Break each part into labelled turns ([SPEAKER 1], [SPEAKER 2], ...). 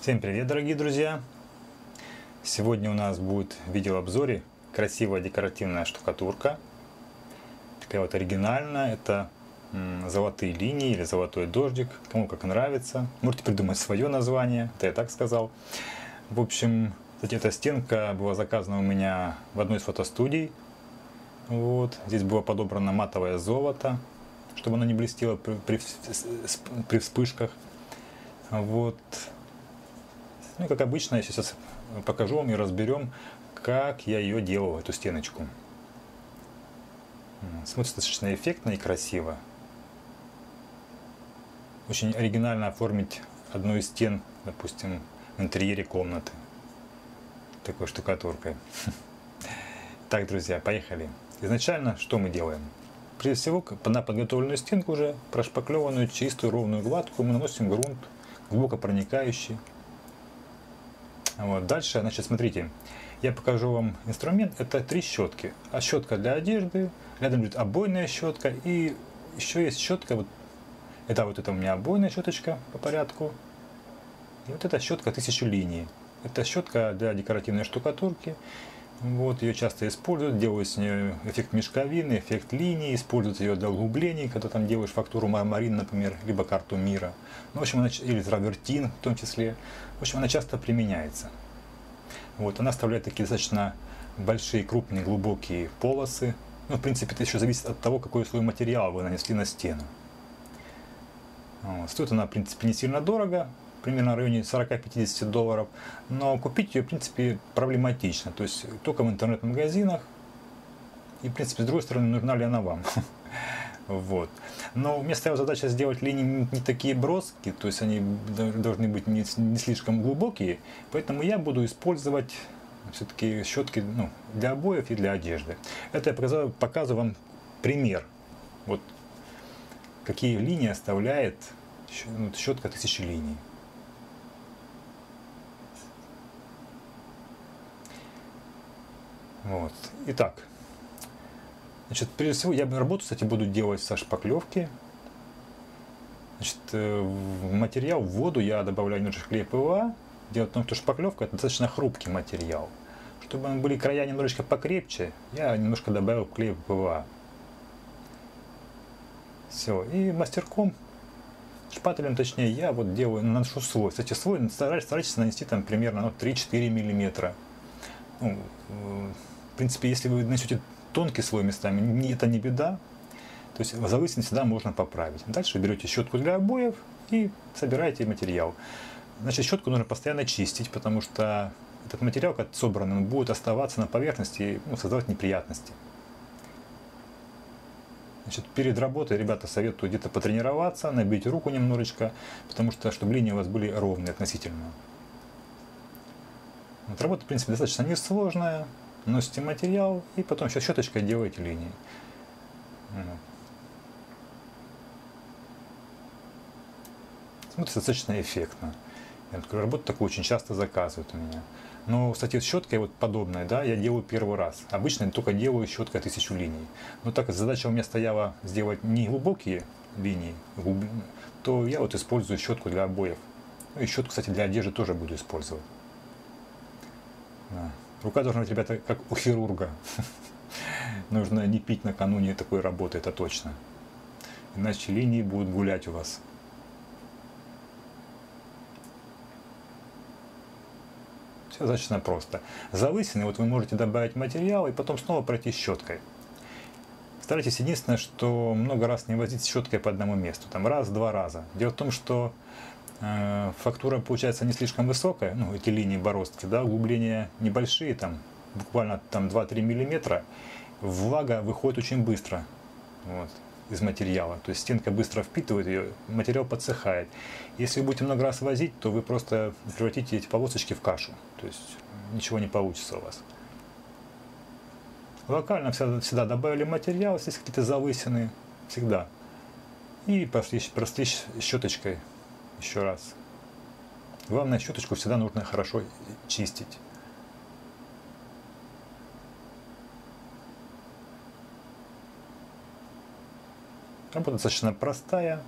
[SPEAKER 1] Всем привет, дорогие друзья! Сегодня у нас будет в видеообзоре красивая декоративная штукатурка. Такая вот оригинальная. Это золотые линии или золотой дождик. Кому как нравится. Можете придумать свое название. Это я так сказал. В общем, кстати, эта стенка была заказана у меня в одной из фотостудий. Вот. Здесь было подобрано матовое золото, чтобы оно не блестело при вспышках. Вот. Ну и как обычно, я сейчас покажу вам и разберем, как я ее делал, эту стеночку. Смотрится достаточно эффектно и красиво. Очень оригинально оформить одну из стен, допустим, в интерьере комнаты такой штукатуркой. Так, друзья, поехали. Изначально что мы делаем? Прежде всего, на подготовленную стенку уже прошпаклеванную, чистую, ровную, гладкую, мы наносим грунт, глубоко проникающий. Вот. Дальше, значит, смотрите, я покажу вам инструмент. Это 3 щетки. А щетка для одежды, рядом будет обойная щетка, и еще есть щетка. Вот это у меня обойная щеточка по порядку. И вот эта щетка 1000 линий. Это щетка для декоративной штукатурки. Вот, ее часто используют, делают с нее эффект мешковины, эффект линии, используют ее для углублений, когда там делаешь фактуру мармарин, например, либо карту мира. Ну, в общем, или травертин в том числе. В общем, она часто применяется. Вот, она оставляет такие достаточно большие, крупные, глубокие полосы. Ну, в принципе, это еще зависит от того, какой слой материала вы нанесли на стену. Вот. Стоит она, в принципе, не сильно дорого, примерно в районе $40-50, но купить ее, в принципе, проблематично. То есть только в интернет-магазинах. И, в принципе, с другой стороны, нужна ли она вам. Вот. Но у меня стояла задача сделать линии не такие броские, то есть они должны быть не слишком глубокие, поэтому я буду использовать все-таки щетки для обоев и для одежды. Это я показываю вам пример. Вот какие линии оставляет щетка 1000 линий. Вот. Итак, значит, прежде всего я работу, кстати, буду делать со шпаклевки. Значит, в материал, в воду я добавляю немножко клея ПВА. Дело в том, что шпаклевка это достаточно хрупкий материал. Чтобы были края немножечко покрепче, я немножко добавил клея ПВА. Все, и мастерком, шпателем точнее, я вот делаю, наношу слой. Кстати, слой старайтесь нанести там примерно 3-4 миллиметра. Ну, в принципе, если вы нанесете тонкий слой местами, это не беда. То есть залысины всегда можно поправить. Дальше берете щетку для обоев и собираете материал. Значит, щетку нужно постоянно чистить, потому что этот материал, как собранный, он будет оставаться на поверхности и создавать неприятности. Значит, перед работой, ребята, советую где-то потренироваться, набить руку немножечко, потому что, чтобы линии у вас были ровные относительно. Вот, работа, в принципе, достаточно несложная. Носите материал и потом еще щеточкой делаете линии. Смотрится достаточно эффектно. Работу такую очень часто заказывают у меня. Но, кстати, с щеткой вот подобной, да, я делаю первый раз. Обычно я только делаю щеткой 1000 линий. Но так как задача у меня стояла сделать не глубокие линии, то я вот использую щетку для обоев. Ну и щетку, кстати, для одежды тоже буду использовать. Да. Рука должна быть, ребята, как у хирурга. Нужно не пить накануне такой работы, это точно. Иначе линии будут гулять у вас. Все достаточно просто. Залысины вот вы можете добавить материал и потом снова пройти щеткой. Старайтесь единственное, что много раз не возить щеткой по одному месту. Там раз-два раза. Дело в том, что фактура получается не слишком высокая, эти линии бороздки, да, углубления небольшие, там буквально 2-3 миллиметра, влага выходит очень быстро из материала, то есть стенка быстро впитывает ее, материал подсыхает. Если вы будете много раз возить, то вы просто превратите эти полосочки в кашу, то есть ничего не получится у вас. Локально всегда добавили материал, здесь какие-то залысины, всегда. И простричь щеточкой еще раз. Главное, щеточку всегда нужно хорошо чистить. Работа достаточно простая.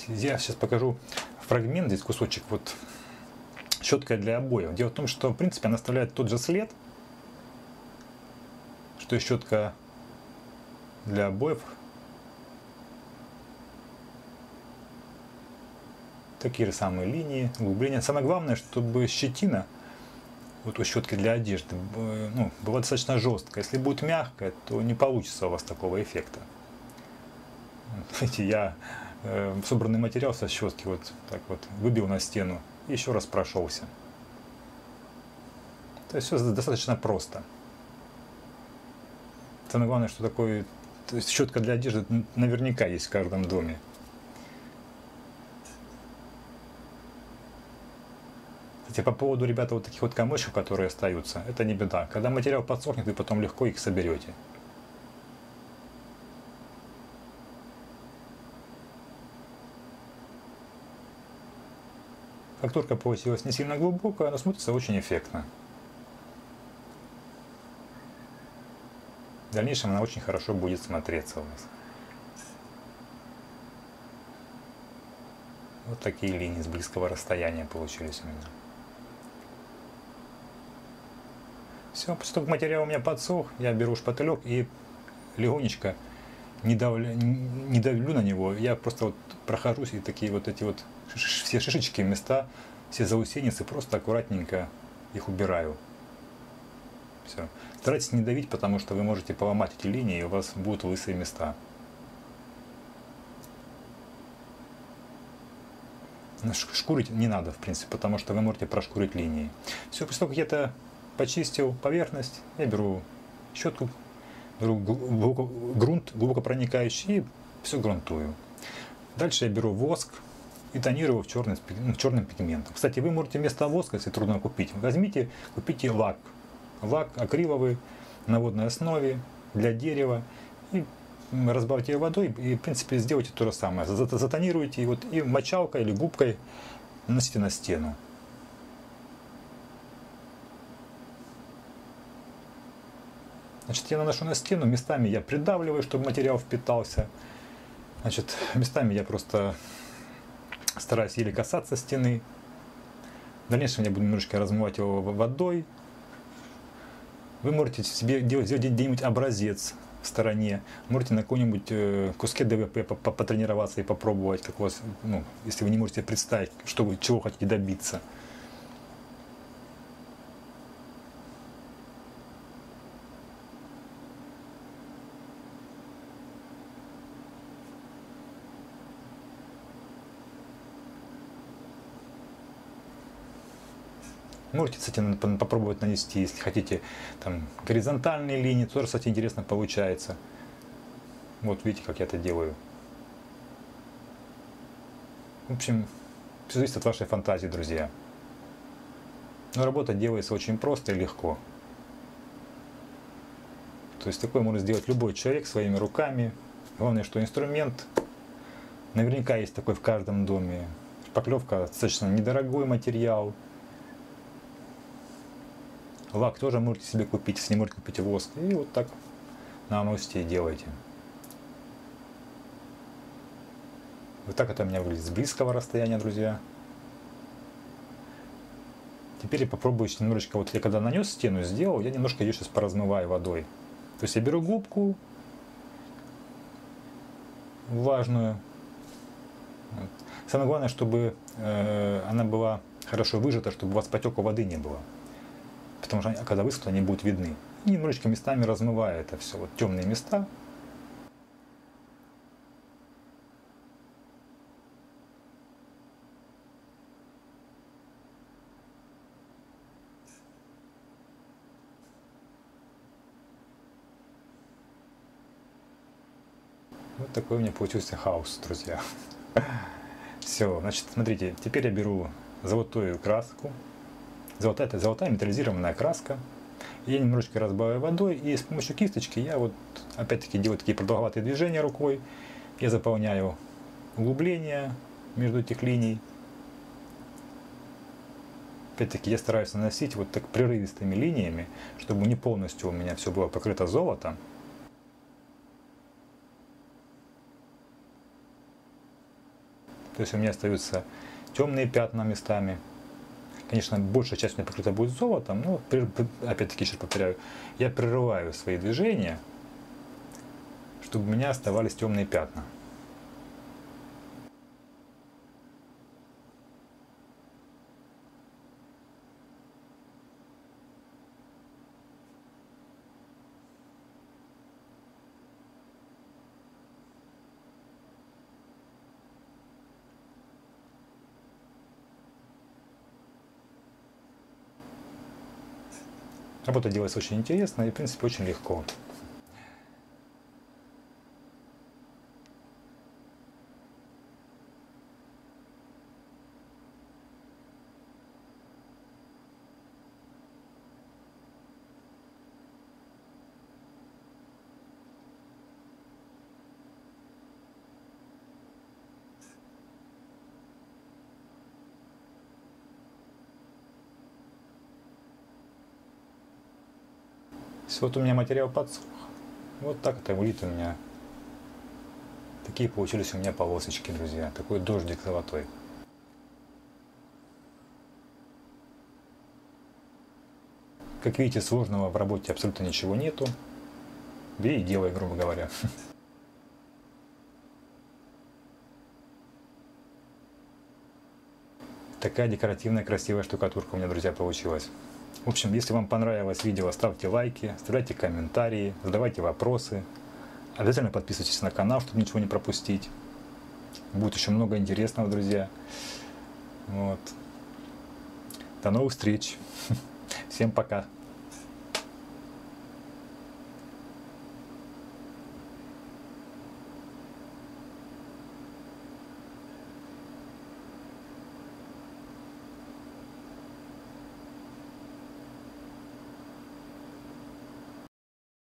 [SPEAKER 1] Я сейчас покажу фрагмент, здесь кусочек, вот щетка для обоев. Дело в том, что в принципе она оставляет тот же след, что и щетка для обоев. Такие же самые линии, углубления. Самое главное, чтобы щетина вот у щетки для одежды была достаточно жесткая. Если будет мягкая, то не получится у вас такого эффекта. Видите, я собранный материал со щетки вот так вот выбил на стену и еще раз прошелся. То есть все достаточно просто. Самое главное, что такое, то есть щетка для одежды наверняка есть в каждом доме. Кстати, по поводу, ребята, вот таких вот комочков, которые остаются, это не беда. Когда материал подсохнет, вы потом легко их соберете. Фактурка получилась не сильно глубокая, но смотрится очень эффектно. В дальнейшем она очень хорошо будет смотреться у вас. Вот такие линии с близкого расстояния получились у меня. Все, после того, как материал у меня подсох, я беру шпателек и легонечко, не давлю на него, я просто вот прохожусь и такие вот эти вот все шишечки, места, все заусеницы, просто аккуратненько их убираю. Все. Старайтесь не давить, потому что вы можете поломать эти линии, и у вас будут лысые места. Шкурить не надо, в принципе, потому что вы можете прошкурить линии. Все, после того, как я это почистил поверхность, я беру щетку, беру грунт глубоко проникающий и все грунтую. Дальше я беру воск и тонирую его черным пигментом. Кстати, вы можете вместо воска, если трудно купить, купите лак. Лак акриловый на водной основе для дерева. И разбавьте его водой и, в принципе, сделайте то же самое. Затонируйте и мочалкой или губкой наносите на стену. Значит, я наношу на стену, местами я придавливаю, чтобы материал впитался. Значит, местами я просто стараюсь еле касаться стены. В дальнейшем я буду немножечко размывать его водой. Вы можете себе сделать где-нибудь образец в стороне. Можете на какой-нибудь куске ДВП потренироваться и попробовать, как у вас, если вы не можете представить, чего хотите добиться. Можете, кстати, попробовать нанести, если хотите, там горизонтальные линии, тоже, кстати, интересно получается. Вот видите, как я это делаю. В общем, все зависит от вашей фантазии, друзья. Но работа делается очень просто и легко. То есть такое может сделать любой человек своими руками. Главное, что инструмент наверняка есть такой в каждом доме. Шпаклевка достаточно недорогой материал. Лак тоже можете себе купить, если не можете купить воск. И вот так наносите и делаете. Вот так это у меня выглядит с близкого расстояния, друзья. Теперь я попробую немножечко, вот я когда нанес стену, сделал, я немножко ее сейчас поразмываю водой. То есть я беру губку влажную. Самое главное, чтобы она была хорошо выжата, чтобы у вас потека воды не было. Потому что когда высохнут, они будут видны. И немножечко местами размываю это все. Вот темные места. Вот такой у меня получился хаос, друзья. Все, значит, смотрите, теперь я беру золотую краску. Это золотая металлизированная краска. Я немножечко разбавляю водой, и с помощью кисточки я вот опять-таки делаю такие продолговатые движения рукой. Я заполняю углубления между этих линий. Опять-таки я стараюсь наносить вот так прерывистыми линиями, чтобы не полностью у меня все было покрыто золотом. То То есть у меня остаются темные пятна местами. Конечно, большая часть у меня покрыта будет золотом, но опять-таки, сейчас повторяю, я прерываю свои движения, чтобы у меня оставались темные пятна. Работа делается очень интересно и, в принципе, очень легко. Вот у меня материал подсох. Вот так это выглядит у меня. Такие получились у меня полосочки, друзья. Такой дождик золотой. Как видите, сложного в работе абсолютно ничего нету. Бери и делай, грубо говоря. Такая декоративная, красивая штукатурка у меня, друзья, получилась. В общем, если вам понравилось видео, ставьте лайки, оставляйте комментарии, задавайте вопросы. Обязательно подписывайтесь на канал, чтобы ничего не пропустить. Будет еще много интересного, друзья. Вот. До новых встреч. Всем пока.